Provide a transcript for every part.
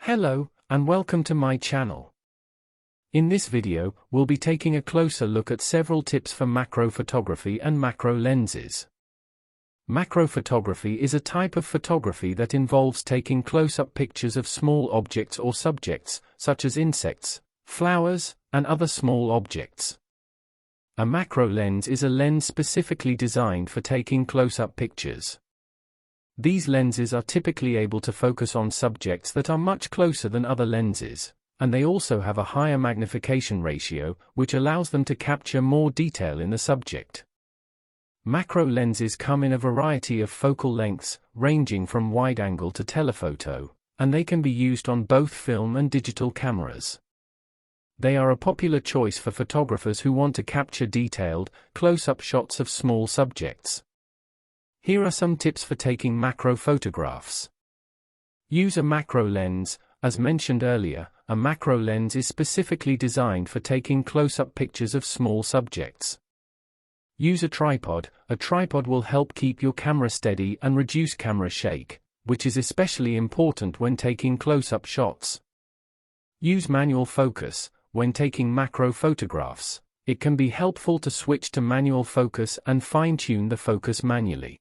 Hello, and welcome to my channel. In this video, we'll be taking a closer look at several tips for macro photography and macro lenses. Macro photography is a type of photography that involves taking close-up pictures of small objects or subjects, such as insects, flowers, and other small objects. A macro lens is a lens specifically designed for taking close-up pictures. These lenses are typically able to focus on subjects that are much closer than other lenses, and they also have a higher magnification ratio, which allows them to capture more detail in the subject. Macro lenses come in a variety of focal lengths, ranging from wide-angle to telephoto, and they can be used on both film and digital cameras. They are a popular choice for photographers who want to capture detailed, close-up shots of small subjects. Here are some tips for taking macro photographs. Use a macro lens. As mentioned earlier, a macro lens is specifically designed for taking close-up pictures of small subjects. Use a tripod. A tripod will help keep your camera steady and reduce camera shake, which is especially important when taking close-up shots. Use manual focus. When taking macro photographs, it can be helpful to switch to manual focus and fine-tune the focus manually.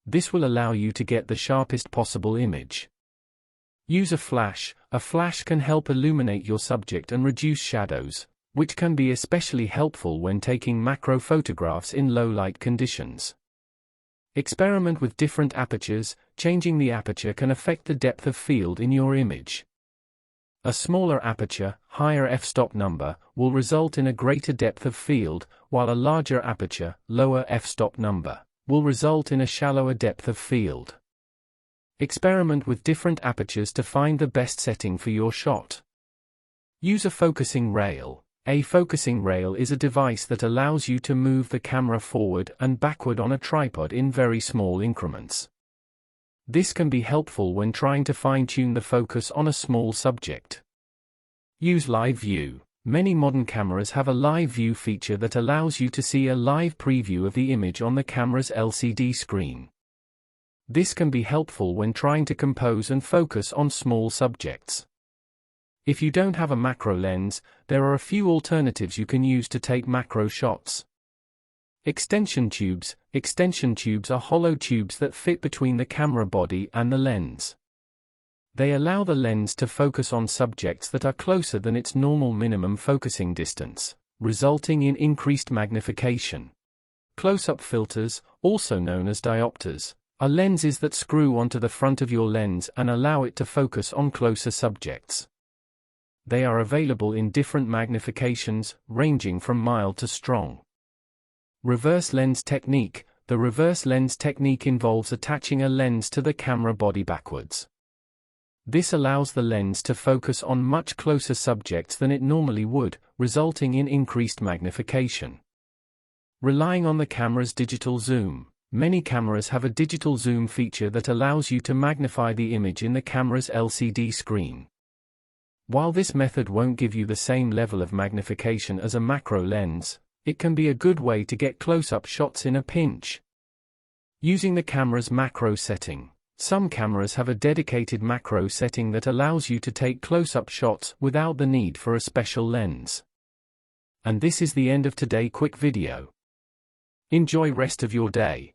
This will allow you to get the sharpest possible image. Use a flash. A flash can help illuminate your subject and reduce shadows, which can be especially helpful when taking macro photographs in low-light conditions. Experiment with different apertures. Changing the aperture can affect the depth of field in your image. A smaller aperture, higher f-stop number, will result in a greater depth of field, while a larger aperture, lower f-stop number, will result in a shallower depth of field. Experiment with different apertures to find the best setting for your shot. Use a focusing rail. A focusing rail is a device that allows you to move the camera forward and backward on a tripod in very small increments. This can be helpful when trying to fine-tune the focus on a small subject. Use live view. Many modern cameras have a live view feature that allows you to see a live preview of the image on the camera's LCD screen. This can be helpful when trying to compose and focus on small subjects. If you don't have a macro lens, there are a few alternatives you can use to take macro shots. Extension tubes. Extension tubes are hollow tubes that fit between the camera body and the lens. They allow the lens to focus on subjects that are closer than its normal minimum focusing distance, resulting in increased magnification. Close-up filters, also known as diopters, are lenses that screw onto the front of your lens and allow it to focus on closer subjects. They are available in different magnifications, ranging from mild to strong. Reverse lens technique. The reverse lens technique involves attaching a lens to the camera body backwards. This allows the lens to focus on much closer subjects than it normally would, resulting in increased magnification. Relying on the camera's digital zoom. Many cameras have a digital zoom feature that allows you to magnify the image in the camera's LCD screen. While this method won't give you the same level of magnification as a macro lens, it can be a good way to get close-up shots in a pinch. Using the camera's macro setting. Some cameras have a dedicated macro setting that allows you to take close-up shots without the need for a special lens. And this is the end of today's quick video. Enjoy rest of your day.